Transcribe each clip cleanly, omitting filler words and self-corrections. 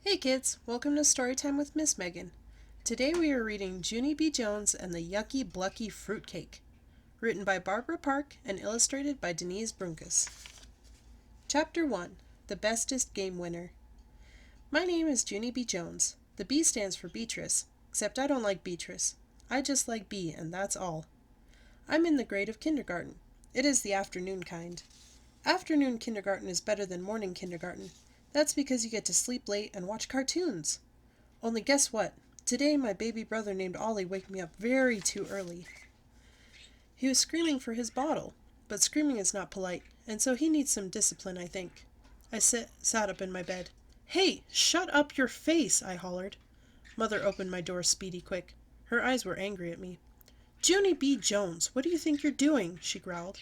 Hey kids, welcome to Storytime with Miss Megan. Today we are reading Junie B. Jones and the Yucky Blucky Fruitcake, written by Barbara Park and illustrated by Denise Brunkus. Chapter 1, The Bestest Game Winner. My name is Junie B. Jones. The B stands for Beatrice, except I don't like Beatrice. I just like B, and that's all. I'm in the grade of kindergarten. It is the afternoon kind. Afternoon kindergarten is better than morning kindergarten. That's because you get to sleep late and watch cartoons. Only guess what? Today my baby brother named Ollie waked me up very too early. He was screaming for his bottle, but screaming is not polite, and so he needs some discipline, I think. I sat up in my bed. "Hey, shut up your face," I hollered. Mother opened my door speedy quick. Her eyes were angry at me. "Junie B. Jones, what do you think you're doing?" she growled.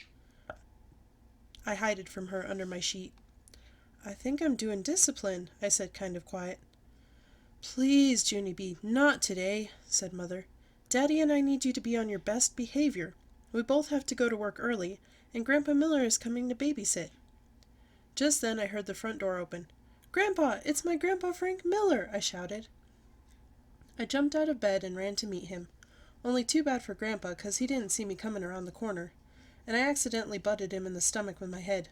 I hid from her under my sheet. "I think I'm doing discipline," I said kind of quiet. "Please, Junie B, not today," said Mother. "Daddy and I need you to be on your best behavior. We both have to go to work early, and Grandpa Miller is coming to babysit." Just then I heard the front door open. "Grandpa, it's my Grandpa Frank Miller," I shouted. I jumped out of bed and ran to meet him. Only too bad for Grandpa, 'cause he didn't see me coming around the corner, and I accidentally butted him in the stomach with my head.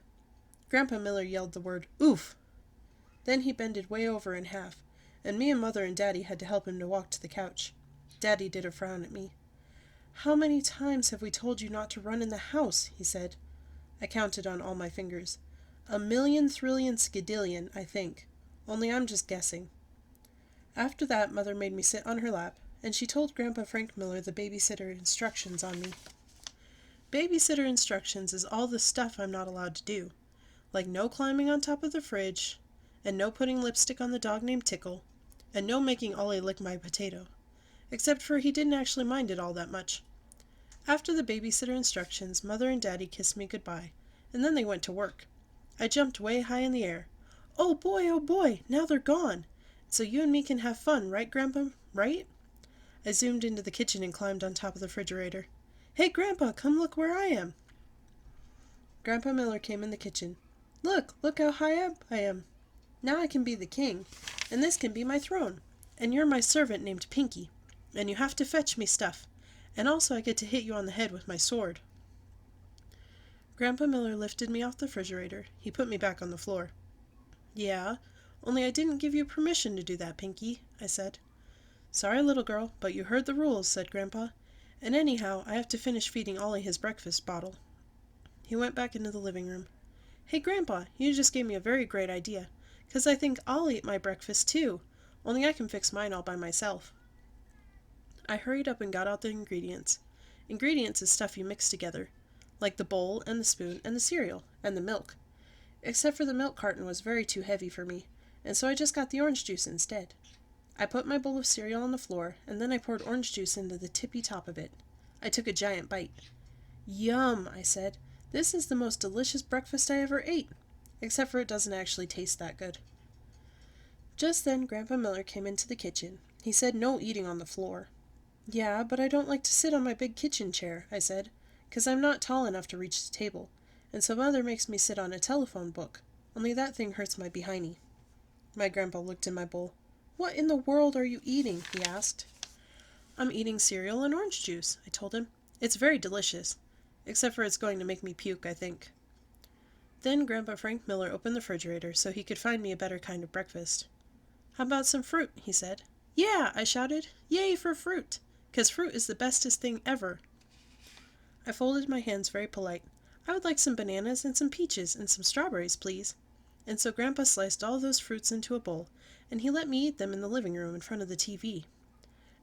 Grandpa Miller yelled the word, "Oof!" Then he bended way over in half, and me and Mother and Daddy had to help him to walk to the couch. Daddy did a frown at me. "How many times have we told you not to run in the house?" he said. I counted on all my fingers. 1,000,000,000,000,000,000,000, I think. Only I'm just guessing. After that, Mother made me sit on her lap, and she told Grandpa Frank Miller the babysitter instructions on me. Babysitter instructions is all the stuff I'm not allowed to do. Like no climbing on top of the fridge, and no putting lipstick on the dog named Tickle, and no making Ollie lick my potato. Except for he didn't actually mind it all that much. After the babysitter instructions, Mother and Daddy kissed me goodbye, and then they went to work. I jumped way high in the air. Oh boy, now they're gone. So you and me can have fun, right, Grandpa? Right? I zoomed into the kitchen and climbed on top of the refrigerator. "Hey, Grandpa, come look where I am." Grandpa Miller came in the kitchen. Look how high up I am. Now I can be the king, and this can be my throne. And you're my servant named Pinky, and you have to fetch me stuff. And also I get to hit you on the head with my sword. Grandpa Miller lifted me off the refrigerator. He put me back on the floor. "Yeah, only I didn't give you permission to do that, Pinky," I said. "Sorry, little girl, but you heard the rules," said Grandpa. "And anyhow, I have to finish feeding Ollie his breakfast bottle." He went back into the living room. "Hey, Grandpa, you just gave me a very great idea, 'cause I think I'll eat my breakfast too, only I can fix mine all by myself." I hurried up and got out the ingredients. Ingredients is stuff you mix together, like the bowl and the spoon and the cereal and the milk. Except for the milk carton was very too heavy for me, and so I just got the orange juice instead. I put my bowl of cereal on the floor, and then I poured orange juice into the tippy top of it. I took a giant bite. "Yum," I said. "This is the most delicious breakfast I ever ate, except for it doesn't actually taste that good." Just then Grandpa Miller came into the kitchen. He said no eating on the floor. "Yeah, but I don't like to sit on my big kitchen chair," I said, "'cause I'm not tall enough to reach the table, and so Mother makes me sit on a telephone book, only that thing hurts my behiney." My grandpa looked in my bowl. "What in the world are you eating?" he asked. "I'm eating cereal and orange juice," I told him. "It's very delicious. Except for it's going to make me puke, I think." Then Grandpa Frank Miller opened the refrigerator so he could find me a better kind of breakfast. "How about some fruit?" he said. "Yeah!" I shouted. "Yay for fruit! 'Cause fruit is the bestest thing ever." I folded my hands very polite. "I would like some bananas and some peaches and some strawberries, please." And so Grandpa sliced all those fruits into a bowl, and he let me eat them in the living room in front of the TV.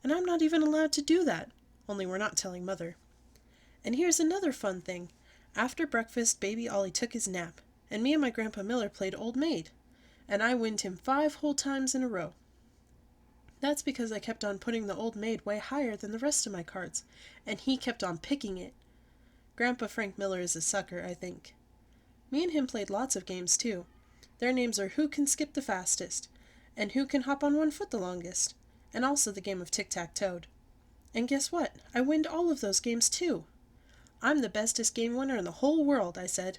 And I'm not even allowed to do that, only we're not telling Mother. And here's another fun thing. After breakfast, baby Ollie took his nap, and me and my Grandpa Miller played Old Maid, and I winned him 5 whole times in a row. That's because I kept on putting the Old Maid way higher than the rest of my cards, and he kept on picking it. Grandpa Frank Miller is a sucker, I think. Me and him played lots of games, too. Their names are Who Can Skip the Fastest, and Who Can Hop on One Foot the Longest, and also the game of Tic-Tac-Toad. And guess what? I winned all of those games, too. "I'm the bestest game winner in the whole world," I said.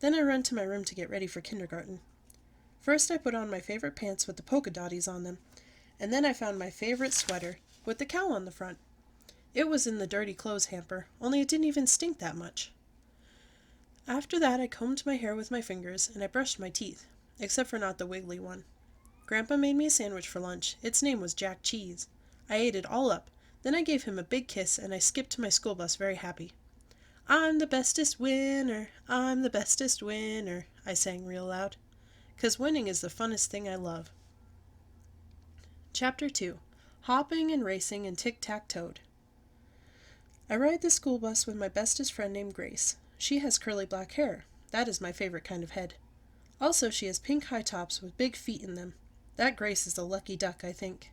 Then I ran to my room to get ready for kindergarten. First I put on my favorite pants with the polka dotties on them, and then I found my favorite sweater with the cow on the front. It was in the dirty clothes hamper, only it didn't even stink that much. After that I combed my hair with my fingers, and I brushed my teeth, except for not the wiggly one. Grandpa made me a sandwich for lunch. Its name was Jack Cheese. I ate it all up. Then I gave him a big kiss, and I skipped to my school bus very happy. I'm the bestest winner, I'm the bestest winner, I sang real loud. 'Cause winning is the funnest thing I love. Chapter 2. Hopping and Racing and Tic-Tac-Toed. I ride the school bus with my bestest friend named Grace. She has curly black hair. That is my favorite kind of head. Also, she has pink high tops with big feet in them. That Grace is a lucky duck, I think.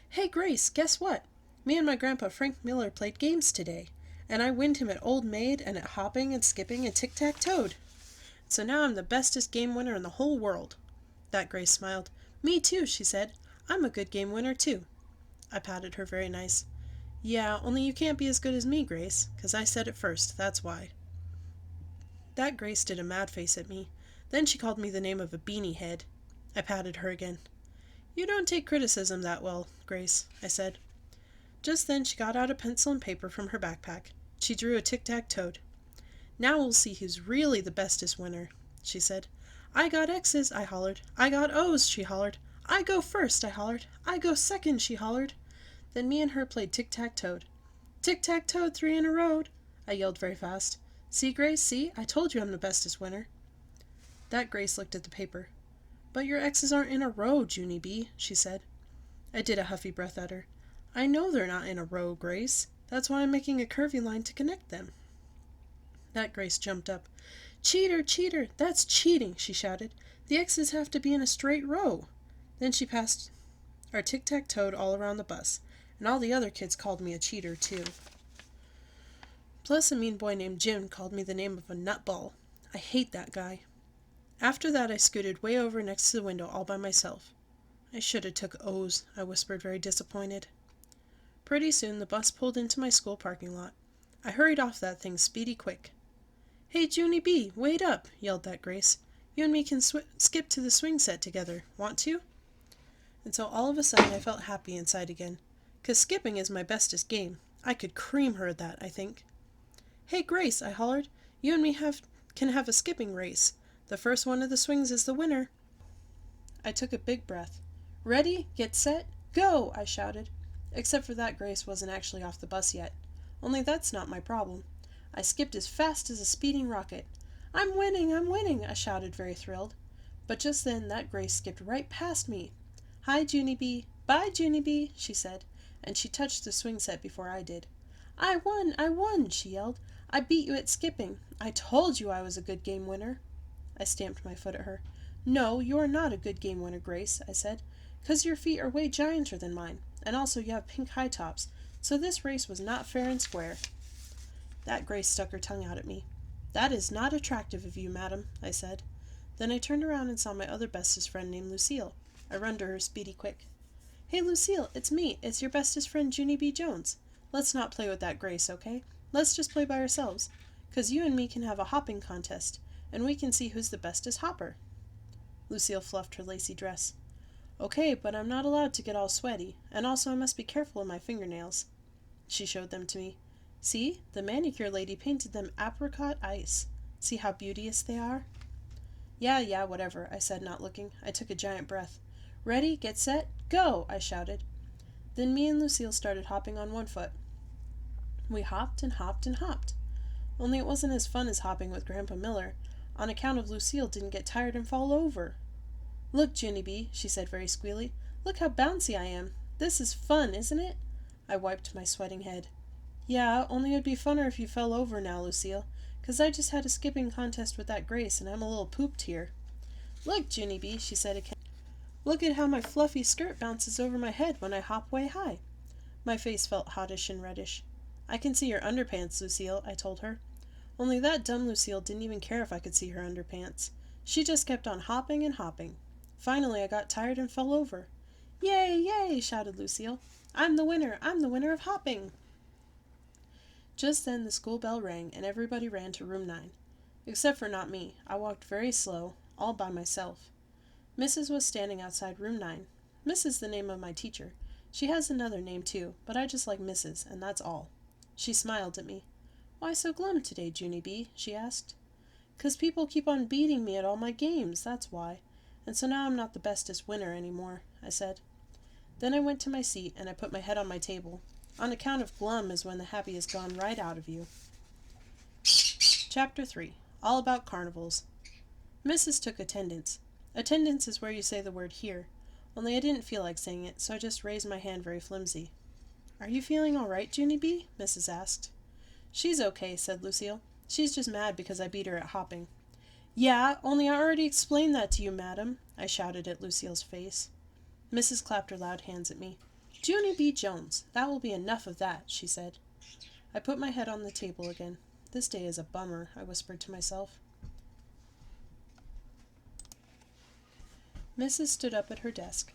Hey, Grace, guess what? Me and my grandpa Frank Miller played games today, and I winned him at Old Maid and at hopping and skipping and tic-tac-toed. So now I'm the bestest game winner in the whole world. That Grace smiled. Me too, she said. I'm a good game winner too. I patted her very nice. Yeah, only you can't be as good as me, Grace, 'cause I said it first, that's why. That Grace did a mad face at me. Then she called me the name of a beanie head. I patted her again. You don't take criticism that well, Grace, I said. Just then she got out a pencil and paper from her backpack. She drew a tic-tac-toed. Now we'll see who's really the bestest winner, she said. I got X's, I hollered. I got O's, she hollered. I go first, I hollered. I go second, she hollered. Then me and her played tic-tac-toed. Tic-tac-toed 3 in a row, I yelled very fast. See, Grace, see? I told you I'm the bestest winner. That Grace looked at the paper. But your X's aren't in a row, Junie B, she said. I did a huffy breath at her. I know they're not in a row, Grace. That's why I'm making a curvy line to connect them. That Grace jumped up. Cheater, cheater, that's cheating, she shouted. The X's have to be in a straight row. Then she passed our tic-tac-toed all around the bus, and all the other kids called me a cheater, too. Plus a mean boy named Jim called me the name of a nutball. I hate that guy. After that I scooted way over next to the window all by myself. I should have took O's, I whispered, very disappointed. Pretty soon the bus pulled into my school parking lot. I hurried off that thing speedy quick. Hey, Junie B, wait up, yelled that Grace. You and me can skip to the swing set together. Want to? And so all of a sudden I felt happy inside again. 'Cause skipping is my bestest game. I could cream her at that, I think. Hey, Grace, I hollered. You and me can have a skipping race. The first one of the swings is the winner. I took a big breath. Ready, get set, go, I shouted. Except for that Grace wasn't actually off the bus yet. Only that's not my problem. I skipped as fast as a speeding rocket. I'm winning, I shouted, very thrilled. But just then that Grace skipped right past me. Hi, Junie B. Bye, Junie B, she said, and she touched the swing set before I did. I won, she yelled. I beat you at skipping. I told you I was a good game winner. I stamped my foot at her. No, you are not a good game winner, Grace, I said, 'cause your feet are way gianter than mine, and also you have pink high tops, so this race was not fair and square. That Grace stuck her tongue out at me. That is not attractive of you, madam, I said. Then I turned around and saw my other bestest friend named Lucille. I run to her speedy quick. Hey, Lucille, it's me. It's your bestest friend, Junie B. Jones. Let's not play with that Grace, okay? Let's just play by ourselves, 'cause you and me can have a hopping contest, and we can see who's the bestest hopper. Lucille fluffed her lacy dress. Okay, but I'm not allowed to get all sweaty, and also I must be careful of my fingernails. She showed them to me. See, the manicure lady painted them apricot ice. See how beauteous they are? Yeah, whatever, I said, not looking. I took a giant breath. Ready, get set, go, I shouted. Then me and Lucille started hopping on one foot. We hopped and hopped and hopped. Only it wasn't as fun as hopping with Grandpa Miller, on account of Lucille didn't get tired and fall over. Look, Junie B, she said very squeally. Look how bouncy I am. This is fun, isn't it? I wiped my sweating head. Yeah, only it'd be funner if you fell over now, Lucille, 'cause I just had a skipping contest with that Grace and I'm a little pooped here. Look, Junie B, she said again. Look at how my fluffy skirt bounces over my head when I hop way high. My face felt hottish and reddish. I can see your underpants, Lucille, I told her. Only that dumb Lucille didn't even care if I could see her underpants. She just kept on hopping and hopping. Finally I got tired and fell over. Yay, yay, shouted Lucille. I'm the winner of hopping. Just then the school bell rang and everybody ran to room 9. Except for not me. I walked very slow, all by myself. Mrs. was standing outside room 9. Miss is the name of my teacher. She has another name too, but I just like Mrs., and that's all. She smiled at me. "Why so glum today, Junie B?" she asked. "'Cause people keep on beating me at all my games, that's why. And so now I'm not the bestest winner any more," I said. Then I went to my seat and I put my head on my table. On account of glum is when the happy is gone right out of you. Chapter 3. All about carnivals. Mrs. took attendance. Attendance is where you say the word here. Only I didn't feel like saying it, so I just raised my hand very flimsy. "Are you feeling all right, Junie B?" Mrs. asked. "She's okay," said Lucille. "She's just mad because I beat her at hopping." "Yeah, only I already explained that to you, madam," I shouted at Lucille's face. Mrs. clapped her loud hands at me. "Junie B. Jones, that will be enough of that," she said. I put my head on the table again. "This day is a bummer," I whispered to myself. Mrs. stood up at her desk.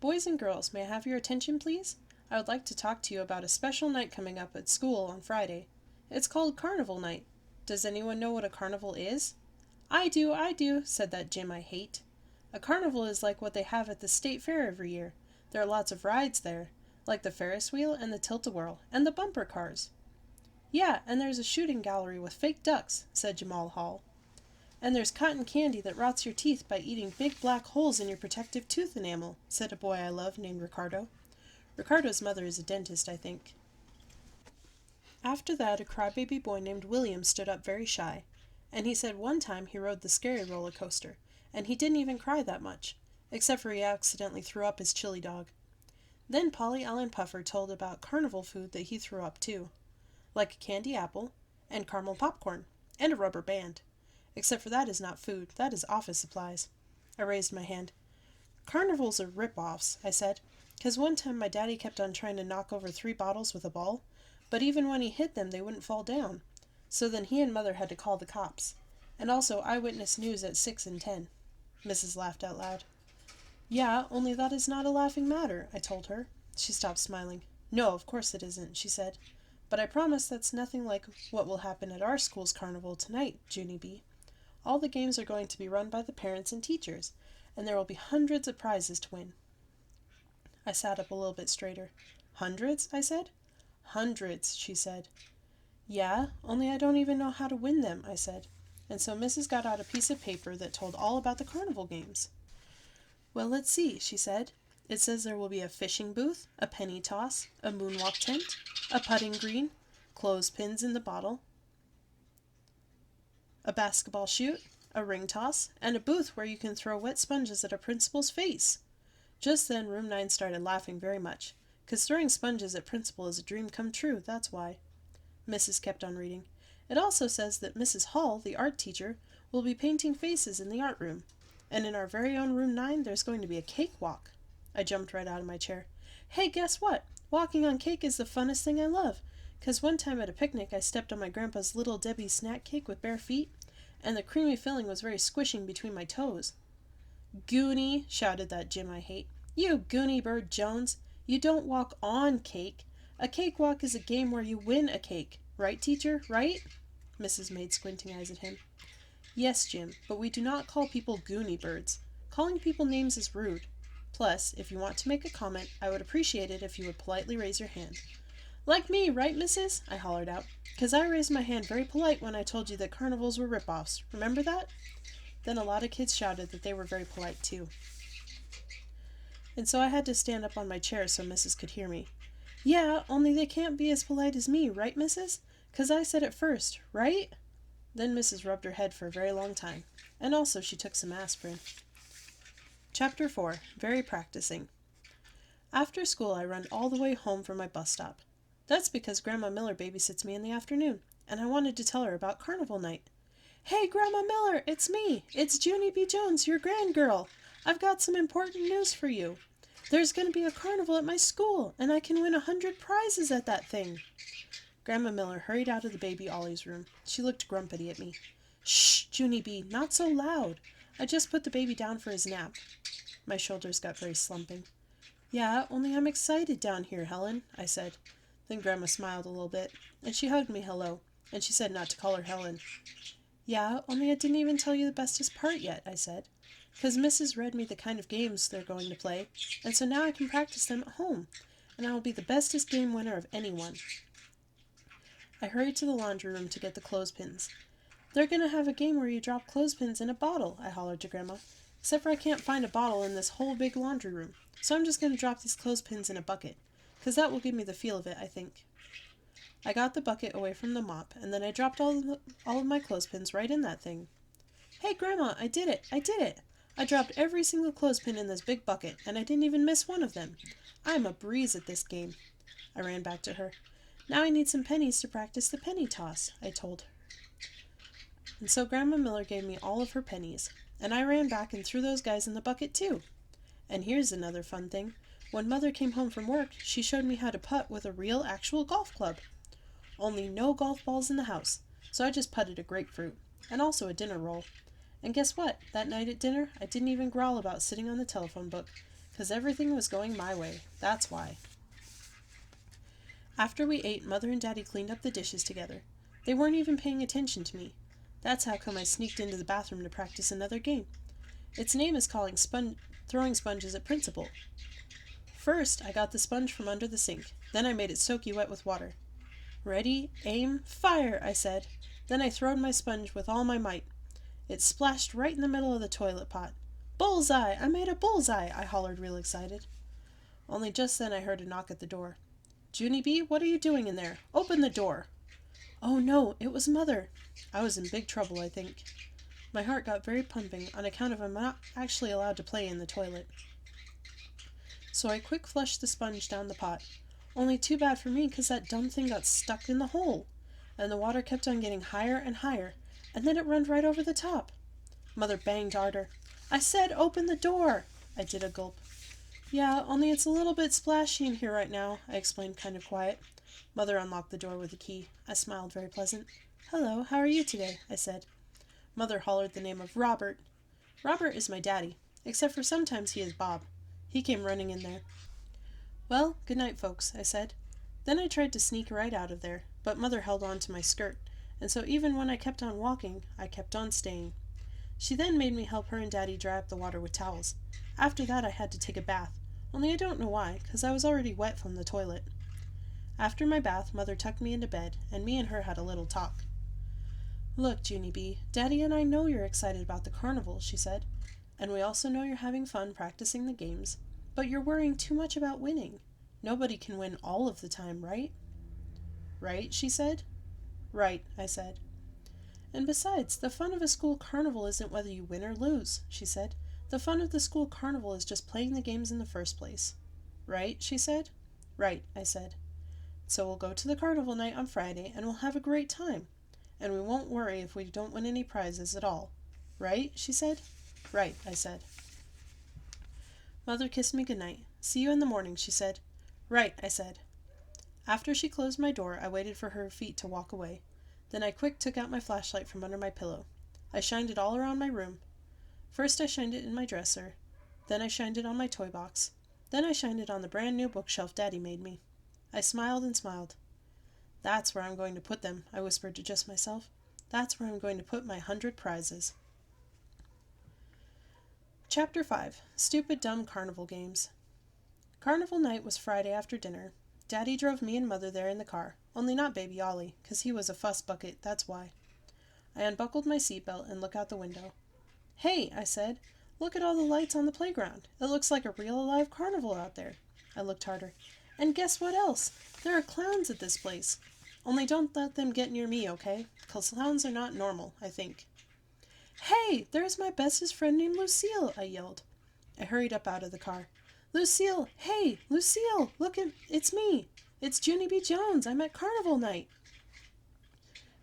"Boys and girls, may I have your attention, please? I would like to talk to you about a special night coming up at school on Friday. It's called Carnival Night. Does anyone know what a carnival is?" I do," said that Jim I hate. "A carnival is like what they have at the state fair every year. There are lots of rides there, like the Ferris wheel and the tilt-a-whirl and the bumper cars." "Yeah, and there's a shooting gallery with fake ducks," said Jamal Hall. "And there's cotton candy that rots your teeth by eating big black holes in your protective tooth enamel," said a boy I love named Ricardo. Ricardo's mother is a dentist, I think. After that, a crybaby boy named William stood up very shy, and he said one time he rode the scary roller coaster, and he didn't even cry that much, except for he accidentally threw up his chili dog. Then Polly Allen Puffer told about carnival food that he threw up too, like a candy apple, and caramel popcorn, and a rubber band. Except for that is not food, that is office supplies. I raised my hand. "Carnivals are rip-offs," I said, "'cause one time my daddy kept on trying to knock over 3 bottles with a ball, but even when he hit them they wouldn't fall down. So then he and Mother had to call the cops. And also Eyewitness News at 6 and 10. Mrs. laughed out loud. "Yeah, only that is not a laughing matter," I told her. She stopped smiling. "No, of course it isn't," she said. "But I promise that's nothing like what will happen at our school's carnival tonight, Junie B. All the games are going to be run by the parents and teachers, and there will be hundreds of prizes to win." I sat up a little bit straighter. "Hundreds?" I said. "Hundreds," she said. "Yeah, only I don't even know how to win them," I said. And so Mrs. got out a piece of paper that told all about the carnival games. "Well, let's see," she said. "It says there will be a fishing booth, a penny toss, a moonwalk tent, a putting green, clothespins in the bottle, a basketball shoot, a ring toss, and a booth where you can throw wet sponges at a principal's face." Just then room 9 started laughing very much, 'cause throwing sponges at principal is a dream come true, that's why. Mrs. kept on reading. "It also says that Mrs. Hall, the art teacher, will be painting faces in the art room. And in our very own room 9 there's going to be a cake walk." I jumped right out of my chair. "Hey, guess what? Walking on cake is the funnest thing I love. 'Cause one time at a picnic I stepped on my grandpa's Little Debbie's snack cake with bare feet, and the creamy filling was very squishing between my toes." "Goonie!" shouted that Jim I hate. "You Goonie Bird Jones! You don't walk on cake. A cakewalk is a game where you win a cake. Right, teacher? Right?" Mrs. made squinting eyes at him. "Yes, Jim, but we do not call people Goonie birds. Calling people names is rude. Plus, if you want to make a comment, I would appreciate it if you would politely raise your hand." "Like me, right, missus?" I hollered out. "'Cause I raised my hand very polite when I told you that carnivals were rip-offs. Remember that?" Then a lot of kids shouted that they were very polite too. And so I had to stand up on my chair so Mrs. could hear me. "Yeah, only they can't be as polite as me, right, Mrs.? 'Cause I said it first, right?" Then Mrs. rubbed her head for a very long time, and also she took some aspirin. Chapter 4. Very Practicing. After school I run all the way home from my bus stop. That's because Grandma Miller babysits me in the afternoon, and I wanted to tell her about Carnival Night. "Hey, Grandma Miller, it's me! It's Junie B. Jones, your grandgirl! I've got some important news for you. There's going to be a carnival at my school, and I can win 100 prizes at that thing." Grandma Miller hurried out of the baby Ollie's room. She looked grumpy at me. "Shh, Junie B., not so loud. I just put the baby down for his nap." My shoulders got very slumping. "Yeah, only I'm excited down here, Helen," I said. Then Grandma smiled a little bit, and she hugged me hello, and she said not to call her Helen. "Yeah, only I didn't even tell you the bestest part yet," I said. because Mrs. read me the kind of games they're going to play, and so now I can practice them at home, and I will be the bestest game winner of anyone. I hurried to the laundry room to get the clothespins. They're going to have a game where you drop clothespins in a bottle, I hollered to Grandma, except for I can't find a bottle in this whole big laundry room, so I'm just going to drop these clothespins in a bucket, because that will give me the feel of it, I think. I got the bucket away from the mop, and then I dropped all of my clothespins right in that thing. Hey, Grandma, I did it! I did it! I dropped every single clothespin in this big bucket, and I didn't even miss one of them. I'm a breeze at this game. I ran back to her. Now I need some pennies to practice the penny toss, I told her. And so Grandma Miller gave me all of her pennies, and I ran back and threw those guys in the bucket too. And here's another fun thing. When Mother came home from work, she showed me how to putt with a real actual golf club. Only no golf balls in the house, so I just putted a grapefruit, and also a dinner roll. And guess what? That night at dinner, I didn't even growl about sitting on the telephone book, because everything was going my way. That's why. After we ate, Mother and Daddy cleaned up the dishes together. They weren't even paying attention to me. That's how come I sneaked into the bathroom to practice another game. Its name is throwing sponges at Principal. First, I got the sponge from under the sink. Then I made it soaky wet with water. Ready, aim, fire, I said. Then I throwed my sponge with all my might. It splashed right in the middle of the toilet pot. Bullseye! I made a bullseye! I hollered real excited. Only just then I heard a knock at the door. Junie B., what are you doing in there? Open the door! Oh no, it was Mother. I was in big trouble, I think. My heart got very pumping on account of I'm not actually allowed to play in the toilet. So I quick flushed the sponge down the pot. Only too bad for me, 'cause that dumb thing got stuck in the hole. And the water kept on getting higher and higher, and then it run right over the top. Mother banged harder. I said open the door! I did a gulp. Yeah, only it's a little bit splashy in here right now, I explained kind of quiet. Mother unlocked the door with a key. I smiled very pleasant. Hello, how are you today? I said. Mother hollered the name of Robert. Robert is my daddy, except for sometimes he is Bob. He came running in there. Well, good night, folks, I said. Then I tried to sneak right out of there, but Mother held on to my skirt, and so even when I kept on walking, I kept on staying. She then made me help her and Daddy dry up the water with towels. After that I had to take a bath, only I don't know why, 'cause I was already wet from the toilet. After my bath, Mother tucked me into bed, and me and her had a little talk. Look, Junie B., Daddy and I know you're excited about the carnival, she said, and we also know you're having fun practicing the games, but you're worrying too much about winning. Nobody can win all of the time, right? Right, she said. Right, I said. And besides, the fun of a school carnival isn't whether you win or lose, she said. The fun of the school carnival is just playing the games in the first place. Right, she said. Right, I said. So we'll go to the carnival night on Friday, and we'll have a great time. And we won't worry if we don't win any prizes at all. Right, she said. Right, I said. Mother kissed me goodnight. See you in the morning, she said. Right, I said. After she closed my door, I waited for her feet to walk away. Then I quick took out my flashlight from under my pillow. I shined it all around my room. First I shined it in my dresser. Then I shined it on my toy box. Then I shined it on the brand new bookshelf Daddy made me. I smiled and smiled. That's where I'm going to put them, I whispered to just myself. That's where I'm going to put my 100 prizes. Chapter 5. Stupid Dumb Carnival Games. Carnival night was Friday after dinner. Daddy drove me and Mother there in the car, only not Baby Ollie, 'cause he was a fuss bucket, that's why. I unbuckled my seatbelt and looked out the window. Hey, I said, look at all the lights on the playground. It looks like a real alive carnival out there. I looked harder. And guess what else? There are clowns at this place. Only don't let them get near me, okay? 'Cause clowns are not normal, I think. Hey, there's my bestest friend named Lucille, I yelled. I hurried up out of the car. Lucille, hey, Lucille, look, it's me. It's Junie B. Jones. I'm at carnival night.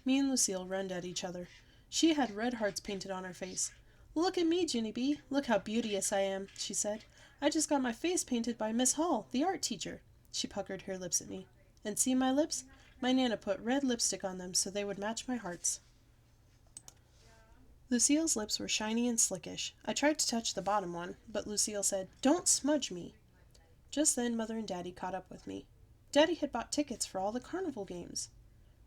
Me and Lucille runned at each other. She had red hearts painted on her face. Look at me, Junie B. Look how beauteous I am, she said. I just got my face painted by Miss Hall, the art teacher. She puckered her lips at me. And see my lips? My Nana put red lipstick on them so they would match my hearts. Lucille's lips were shiny and slickish. I tried to touch the bottom one, but Lucille said, Don't smudge me. Just then Mother and Daddy caught up with me. Daddy had bought tickets for all the carnival games.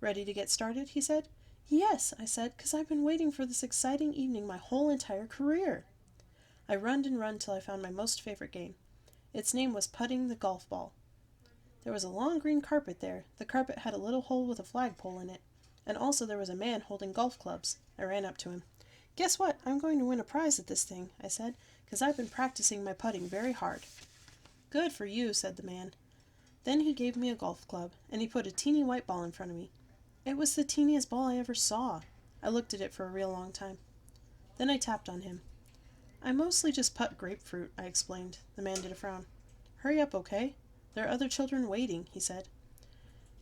Ready to get started, he said. Yes, I said, 'cause I've been waiting for this exciting evening my whole entire career. I runned and run till I found my most favorite game. Its name was putting the golf ball. There was a long green carpet there. The carpet had a little hole with a flagpole in it. And also there was a man holding golf clubs. I ran up to him. "Guess what? I'm going to win a prize at this thing," I said, "because I've been practicing my putting very hard." "Good for you," said the man. Then he gave me a golf club, and he put a teeny white ball in front of me. It was the teeniest ball I ever saw. I looked at it for a real long time. Then I tapped on him. "I mostly just putt grapefruit," I explained. The man did a frown. "Hurry up, okay? There are other children waiting," he said.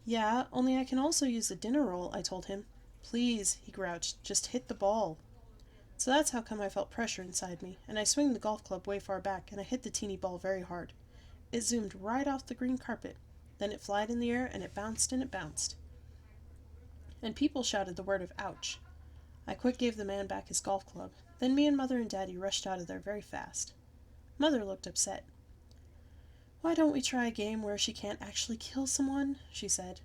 "Yeah, only I can also use the dinner roll," I told him. "Please," he grouched, "just hit the ball." So that's how come I felt pressure inside me, and I swung the golf club way far back, and I hit the teeny ball very hard. It zoomed right off the green carpet. Then it flied in the air, and it bounced and it bounced. And people shouted the word of ouch. I quick gave the man back his golf club. Then me and Mother and Daddy rushed out of there very fast. Mother looked upset. "Why don't we try a game where she can't actually kill someone?" she said.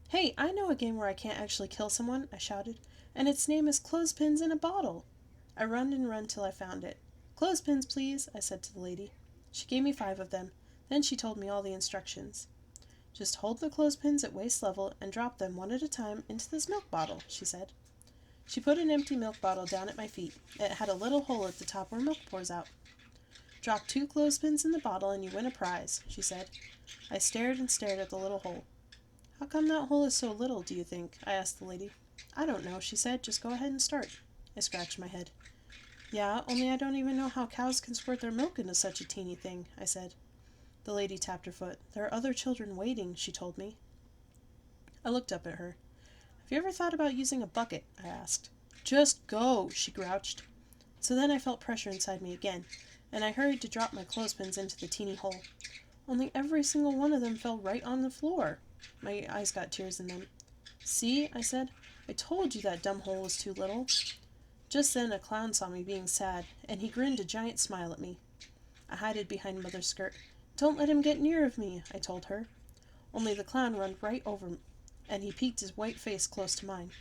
"Hey, I know a game where I can't actually kill someone," I shouted, "and its name is Clothespins in a Bottle." I run and run till I found it. "Clothespins, please," I said to the lady. She gave me 5 of them. Then she told me all the instructions. "Just hold the clothespins at waist level and drop them one at a time into this milk bottle," she said. She put an empty milk bottle down at my feet. It had a little hole at the top where milk pours out. "Drop 2 clothespins in the bottle and you win a prize," she said. I stared and stared at the little hole. "How come that hole is so little, do you think?" I asked the lady. "I don't know," she said. "Just go ahead and start." I scratched my head. "Yeah, only I don't even know how cows can squirt their milk into such a teeny thing," I said. The lady tapped her foot. "There are other children waiting," she told me. I looked up at her. "Have you ever thought about using a bucket?" I asked. "Just go," she grouched. So then I felt pressure inside me again, and I hurried to drop my clothespins into the teeny hole. Only every single one of them fell right on the floor. My eyes got tears in them. "See," I said, "I told you that dumb hole was too little." Just then a clown saw me being sad, and he grinned a giant smile at me. I hid behind Mother's skirt. "Don't let him get near of me," I told her. Only the clown ran right over me, and he peeked his white face close to mine.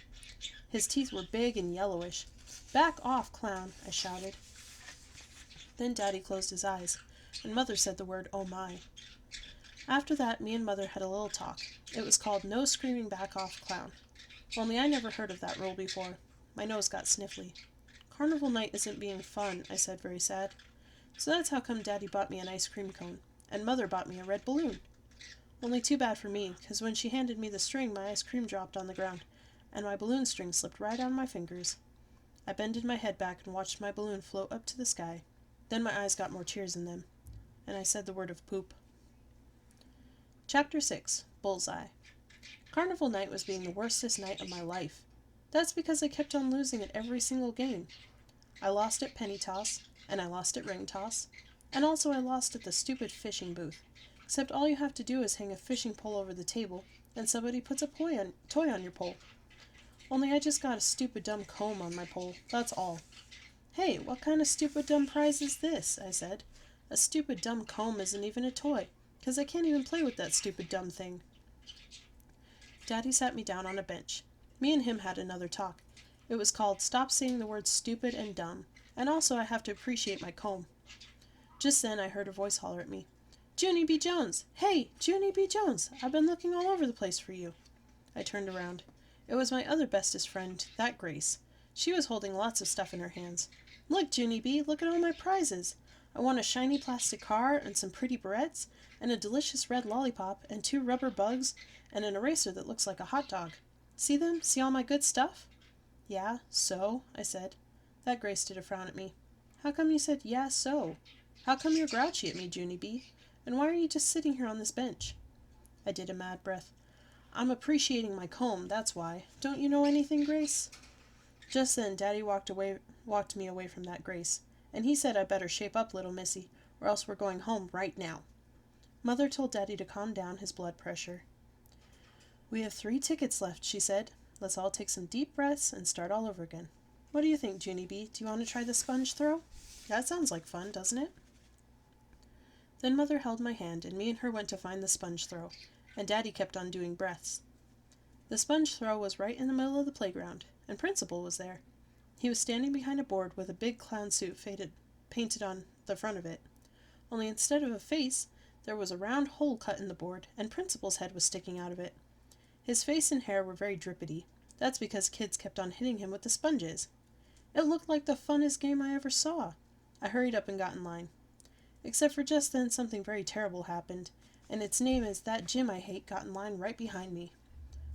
His teeth were big and yellowish. "Back off, clown," I shouted. Then Daddy closed his eyes, and Mother said the word, "Oh my." After that, me and Mother had a little talk. It was called "No Screaming Back Off, Clown." Only I never heard of that rule before. My nose got sniffly. "Carnival night isn't being fun," I said, very sad. So that's how come Daddy bought me an ice cream cone, and Mother bought me a red balloon. Only too bad for me, because when she handed me the string, my ice cream dropped on the ground, and my balloon string slipped right on my fingers. I bended my head back and watched my balloon float up to the sky. Then my eyes got more tears in them, and I said the word of poop. Chapter 6. Bullseye. Carnival night was being the worstest night of my life. That's because I kept on losing at every single game. I lost at penny toss, and I lost at ring toss, and also I lost at the stupid fishing booth. Except all you have to do is hang a fishing pole over the table, and somebody puts a toy on your pole. Only I just got a stupid dumb comb on my pole, that's all. "Hey, what kind of stupid dumb prize is this?" I said. "A stupid dumb comb isn't even a toy, 'cause I can't even play with that stupid dumb thing." Daddy sat me down on a bench. Me and him had another talk. It was called "Stop Saying the Words Stupid and Dumb," and also I have to appreciate my comb. Just then I heard a voice holler at me. "Junie B. Jones! Hey, Junie B. Jones! I've been looking all over the place for you." I turned around. It was my other bestest friend, that Grace. She was holding lots of stuff in her hands. "Look, Junie B., look at all my prizes. I won a shiny plastic car and some pretty barrettes and a delicious red lollipop and 2 rubber bugs and an eraser that looks like a hot dog. See them? See all my good stuff?" "Yeah, so?" I said. That Grace did a frown at me. "How come you said, 'yeah, so?' How come you're grouchy at me, Junie B.? And why are you just sitting here on this bench?" I did a mad breath. "I'm appreciating my comb, that's why. Don't you know anything, Grace?" Just then Daddy walked me away from that Grace, and he said I better shape up, little missy, or else we're going home right now. Mother told Daddy to calm down his blood pressure. "We have 3 tickets left," she said. "Let's all take some deep breaths and start all over again. What do you think, Junie B.? Do you want to try the sponge throw? That sounds like fun, doesn't it?" Then Mother held my hand, and me and her went to find the sponge throw, and Daddy kept on doing breaths. The sponge throw was right in the middle of the playground, and Principal was there. He was standing behind a board with a big clown suit faded painted on the front of it. Only instead of a face, there was a round hole cut in the board, and Principal's head was sticking out of it. His face and hair were very drippity. That's because kids kept on hitting him with the sponges. It looked like the funnest game I ever saw. I hurried up and got in line. Except for just then something very terrible happened, and its name is That Jim I Hate got in line right behind me.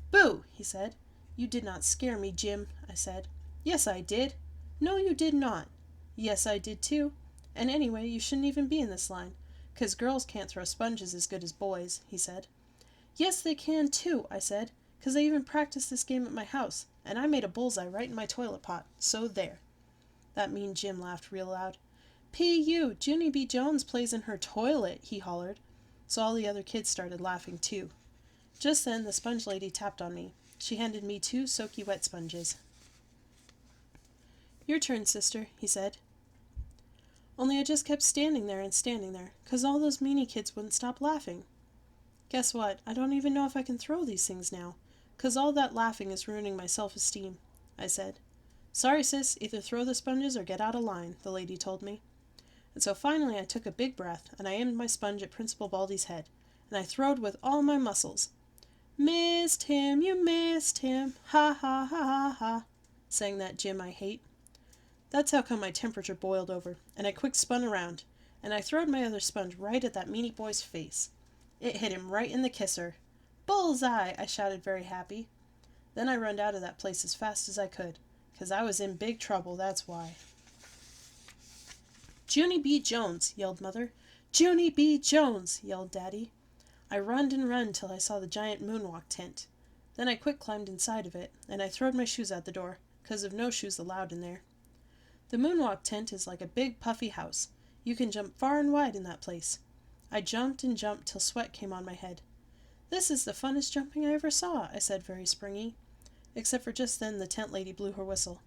"Boo!" he said. "You did not scare me, Jim," I said. "Yes, I did." "No, you did not." "Yes, I did too. And anyway, you shouldn't even be in this line, 'cause girls can't throw sponges as good as boys," he said. "Yes, they can too," I said, "'cause I even practiced this game at my house, and I made a bullseye right in my toilet pot, so there." That mean Jim laughed real loud. "P.U. Junie B. Jones plays in her toilet," he hollered. So all the other kids started laughing too. Just then the sponge lady tapped on me. She handed me 2 soaky wet sponges. "Your turn, sister," he said. Only I just kept standing there, 'cause all those meanie kids wouldn't stop laughing. Guess what? I don't even know if I can throw these things now, 'cause all that laughing is ruining my self-esteem, I said. "Sorry, sis, either throw the sponges or get out of line," the lady told me. And so finally I took a big breath, and I aimed my sponge at Principal Baldy's head, and I throwed with all my muscles. "Missed him, you missed him, ha ha ha ha ha," sang That Jim I Hate. That's how come my temperature boiled over, and I quick spun around, and I throwed my other sponge right at that meanie boy's face. It hit him right in the kisser. "Bullseye!" I shouted, very happy. Then I runned out of that place as fast as I could, 'cause I was in big trouble, that's why. "Junie B. Jones!" yelled Mother. "Junie B. Jones!" yelled Daddy. I runned and run till I saw the giant moonwalk tent. Then I quick climbed inside of it, and I throwed my shoes out the door, 'cause of no shoes allowed in there. The moonwalk tent is like a big puffy house. You can jump far and wide in that place. I jumped and jumped till sweat came on my head. "This is the funnest jumping I ever saw," I said, very springy. Except for just then the tent lady blew her whistle.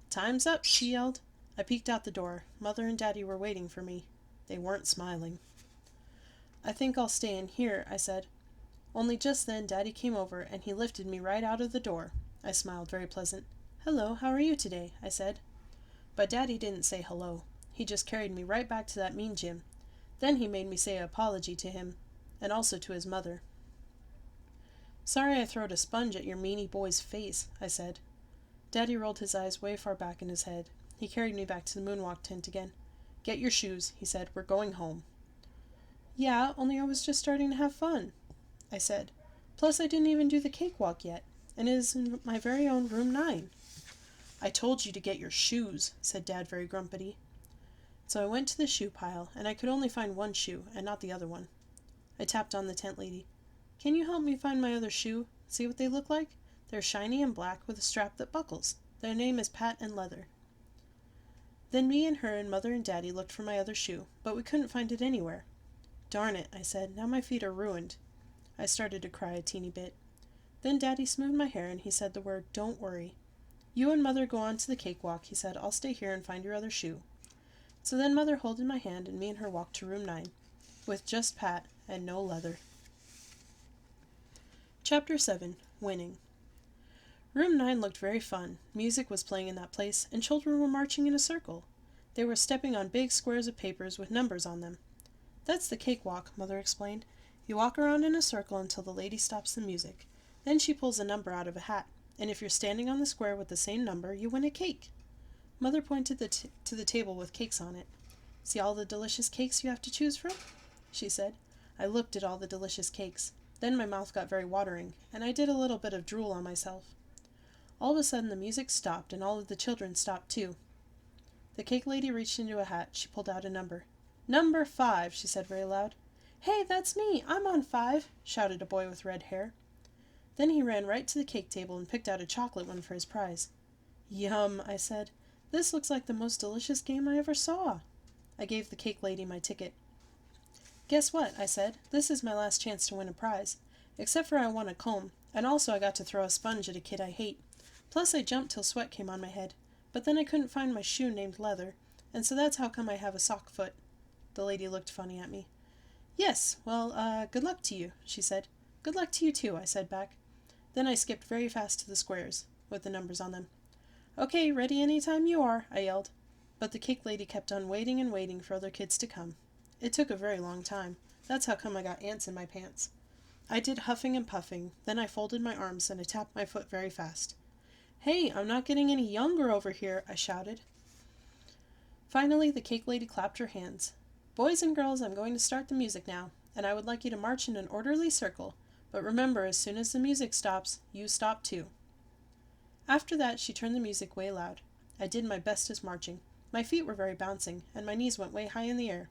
"Time's up," she yelled. I peeked out the door. Mother and Daddy were waiting for me. They weren't smiling. "I think I'll stay in here," I said. Only just then Daddy came over, and he lifted me right out of the door. I smiled, very pleasant. "Hello, how are you today?" I said. But Daddy didn't say hello. He just carried me right back to that mean Jim. Then he made me say an apology to him, and also to his mother. "Sorry I throwed a sponge at your meanie boy's face," I said. Daddy rolled his eyes way far back in his head. He carried me back to the moonwalk tent again. "Get your shoes," he said. "We're going home." "Yeah, only I was just starting to have fun," I said. "Plus I didn't even do the cakewalk yet, and it is in my very own room 9. "I told you to get your shoes," said Dad, very grumpily. So I went to the shoe pile, and I could only find one shoe, and not the other one. I tapped on the tent lady. "Can you help me find my other shoe? See what they look like? They're shiny and black with a strap that buckles. Their name is Pat and Leather." Then me and her and Mother and Daddy looked for my other shoe, but we couldn't find it anywhere. "Darn it," I said, "now my feet are ruined." I started to cry a teeny bit. Then Daddy smoothed my hair and he said the word, "Don't worry. You and Mother go on to the cakewalk," he said. "I'll stay here and find your other shoe." So then Mother holded my hand and me and her walked to room 9, with just Pat and no Leather. Chapter 7. Winning. Room 9 looked very fun. Music was playing in that place, and children were marching in a circle. They were stepping on big squares of papers with numbers on them. "That's the cakewalk," Mother explained. "You walk around in a circle until the lady stops the music. Then she pulls a number out of a hat, and if you're standing on the square with the same number, you win a cake." Mother pointed to the table with cakes on it. "See all the delicious cakes you have to choose from?" she said. I looked at all the delicious cakes. Then my mouth got very watering, and I did a little bit of drool on myself. All of a sudden the music stopped, and all of the children stopped too. The cake lady reached into a hat. She pulled out a number. "Number 5, she said very loud. "Hey, that's me! I'm on 5, shouted a boy with red hair. Then he ran right to the cake table and picked out a chocolate one for his prize. "Yum," I said. "This looks like the most delicious game I ever saw." I gave the cake lady my ticket. "Guess what?" I said. "This is my last chance to win a prize. Except for I won a comb, and also I got to throw a sponge at a kid I hate. Plus I jumped till sweat came on my head. But then I couldn't find my shoe named Leather, and so that's how come I have a sock foot." The lady looked funny at me. "Yes, well, good luck to you," she said. "Good luck to you too," I said back. Then I skipped very fast to the squares, with the numbers on them. "Okay, ready any time you are," I yelled. But the cake lady kept on waiting and waiting for other kids to come. It took a very long time. That's how come I got ants in my pants. I did huffing and puffing, then I folded my arms and I tapped my foot very fast. "Hey, I'm not getting any younger over here," I shouted. Finally, the cake lady clapped her hands. "Boys and girls, I'm going to start the music now, and I would like you to march in an orderly circle, but remember, as soon as the music stops, you stop too." After that, she turned the music way loud. I did my bestest marching. My feet were very bouncing, and my knees went way high in the air.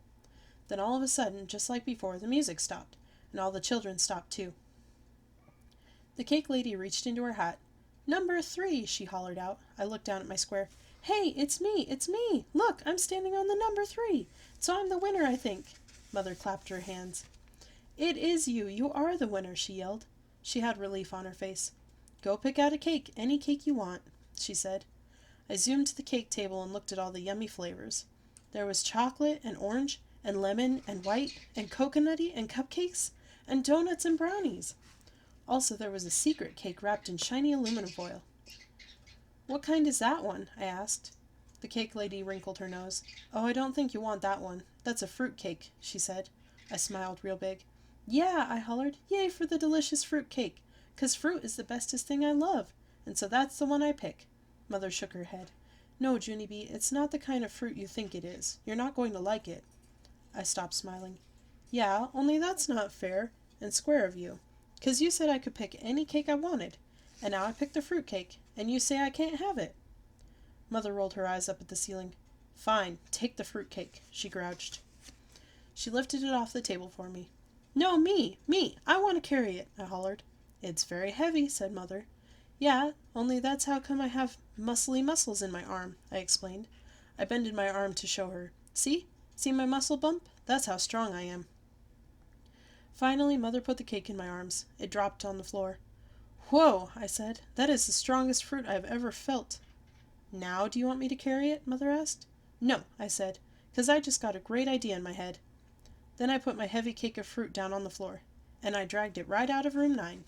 Then all of a sudden, just like before, the music stopped, and all the children stopped too. The cake lady reached into her hat. "Number 3, she hollered out. I looked down at my square. "Hey, it's me, it's me! Look, I'm standing on the number 3, so I'm the winner, I think." Mother clapped her hands. "It is you, you are the winner," she yelled. She had relief on her face. "Go pick out a cake, any cake you want," she said. I zoomed to the cake table and looked at all the yummy flavors. There was chocolate and orange and lemon and white and coconutty and cupcakes and donuts and brownies. Also, there was a secret cake wrapped in shiny aluminum foil. "What kind is that one?" I asked. The cake lady wrinkled her nose. "Oh, I don't think you want that one. That's a fruit cake," she said. I smiled real big. "Yeah," I hollered. "Yay for the delicious fruit cake, 'cause fruit is the bestest thing I love, and so that's the one I pick." Mother shook her head. "No, Junie B, it's not the kind of fruit you think it is. You're not going to like it." I stopped smiling. "Yeah, only that's not fair and square of you, 'cause you said I could pick any cake I wanted, and now I picked the fruit cake, and you say I can't have it." Mother rolled her eyes up at the ceiling. "Fine, take the fruit cake," she grouched. She lifted it off the table for me. "No, me! I want to carry it," I hollered. "It's very heavy," said Mother. "Yeah, only that's how come I have muscly muscles in my arm," I explained. I bended my arm to show her. See my muscle bump? That's how strong I am." Finally, Mother put the cake in my arms. It dropped on the floor. "Whoa," I said. "That is the strongest fruit I have ever felt." "Now do you want me to carry it?" Mother asked. "No," I said, "'cause I just got a great idea in my head." Then I put my heavy cake of fruit down on the floor, and I dragged it right out of room 9.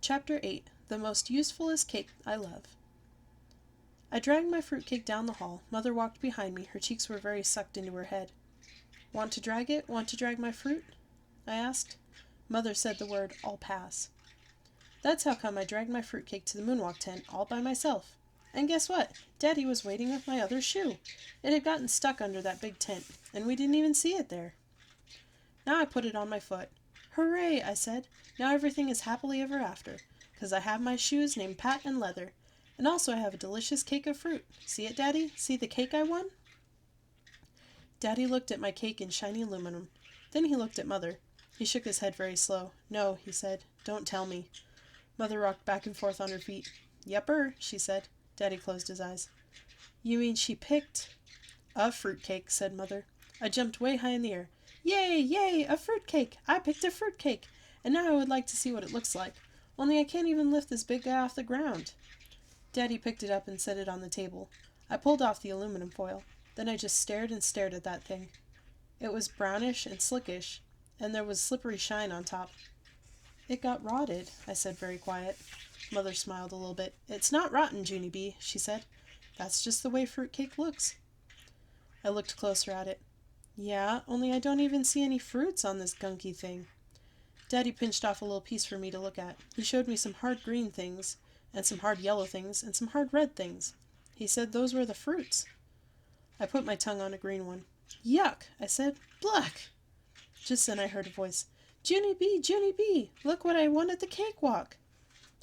Chapter 8. The Most Usefulest Cake I Love. I dragged my fruitcake down the hall. Mother walked behind me. Her cheeks were very sucked into her head. "Want to drag it? Want to drag my fruit?" I asked. Mother said the word, "I'll pass." That's how come I dragged my fruitcake to the moonwalk tent all by myself. And guess what? Daddy was waiting with my other shoe. It had gotten stuck under that big tent, and we didn't even see it there. Now I put it on my foot. "Hooray," I said. "Now everything is happily ever after, 'cause I have my shoes named Pat and Leather, and also I have a delicious cake of fruit. See it, Daddy? See the cake I won?" Daddy looked at my cake in shiny aluminum. Then he looked at Mother. He shook his head very slow. "No," he said. "Don't tell me." Mother rocked back and forth on her feet. "Yepper," she said. Daddy closed his eyes. "You mean she picked—" "A fruitcake," said Mother. I jumped way high in the air. "Yay, yay, a fruitcake! I picked a fruitcake, and now I would like to see what it looks like. Only I can't even lift this big guy off the ground." Daddy picked it up and set it on the table. I pulled off the aluminum foil. Then I just stared and stared at that thing. It was brownish and slickish, and there was slippery shine on top. "It got rotted," I said very quiet. Mother smiled a little bit. "It's not rotten, Junie B," she said. "That's just the way fruitcake looks." I looked closer at it. "Yeah, only I don't even see any fruits on this gunky thing." Daddy pinched off a little piece for me to look at. He showed me some hard green things, and some hard yellow things, and some hard red things. He said those were the fruits. I put my tongue on a green one. "Yuck," I said. "Bluck." Just then I heard a voice. Junie B, look what I won at the cakewalk."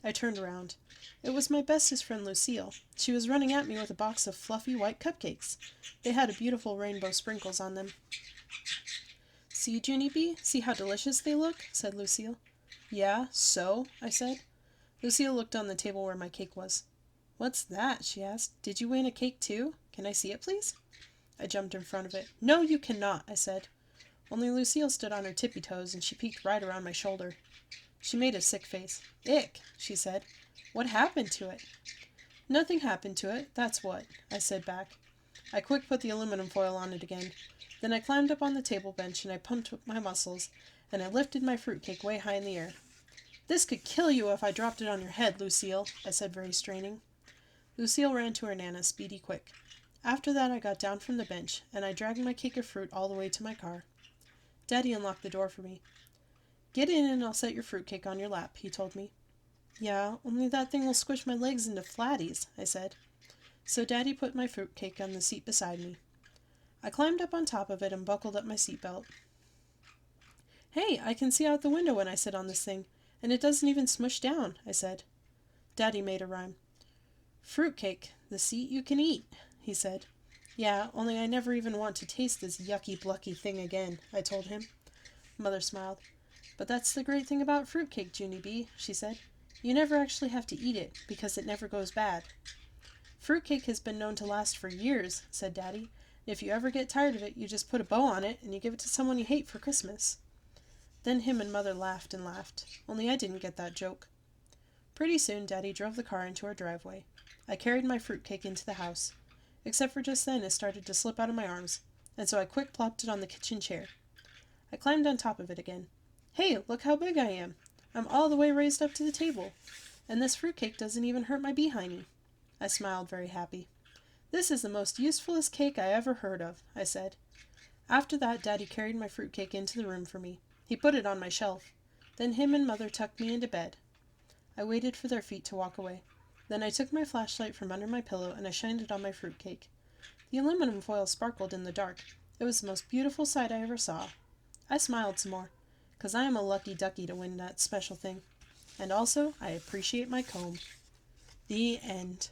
I turned around. It was my bestest friend Lucille. She was running at me with a box of fluffy white cupcakes. They had beautiful rainbow sprinkles on them. "See, Junie B, see how delicious they look?" said Lucille. "Yeah, so?" I said. Lucille looked on the table where my cake was. "What's that?" she asked. "Did you win a cake too? Can I see it, please?" I jumped in front of it. "No, you cannot," I said. Only Lucille stood on her tippy toes, and she peeked right around my shoulder. She made a sick face. "Ick," she said. "What happened to it?" "Nothing happened to it, that's what," I said back. I quick put the aluminum foil on it again. Then I climbed up on the table bench, and I pumped my muscles, and I lifted my fruitcake way high in the air. "This could kill you if I dropped it on your head, Lucille," I said very straining. Lucille ran to her Nana speedy quick. After that I got down from the bench, and I dragged my cake of fruit all the way to my car. Daddy unlocked the door for me. "Get in and I'll set your fruitcake on your lap," he told me. "Yeah, only that thing will squish my legs into flatties," I said. So Daddy put my fruitcake on the seat beside me. I climbed up on top of it and buckled up my seatbelt. "Hey, I can see out the window when I sit on this thing, and it doesn't even smush down," I said. Daddy made a rhyme. "Fruitcake, the seat you can eat," he said. "Yeah, only I never even want to taste this yucky blucky thing again," I told him. Mother smiled. "But that's the great thing about fruitcake, Junie B," she said. "You never actually have to eat it, because it never goes bad." "Fruitcake has been known to last for years," said Daddy. "If you ever get tired of it, you just put a bow on it, and you give it to someone you hate for Christmas." Then him and Mother laughed and laughed, only I didn't get that joke. Pretty soon Daddy drove the car into our driveway. I carried my fruitcake into the house, except for just then it started to slip out of my arms, and so I quick plopped it on the kitchen chair. I climbed on top of it again. "Hey, look how big I am! I'm all the way raised up to the table, and this fruitcake doesn't even hurt my behiney." I smiled, very happy. "This is the most usefulest cake I ever heard of," I said. After that, Daddy carried my fruitcake into the room for me. He put it on my shelf. Then him and Mother tucked me into bed. I waited for their feet to walk away. Then I took my flashlight from under my pillow and I shined it on my fruitcake. The aluminum foil sparkled in the dark. It was the most beautiful sight I ever saw. I smiled some more, 'cause I am a lucky ducky to win that special thing. And also, I appreciate my comb. The end.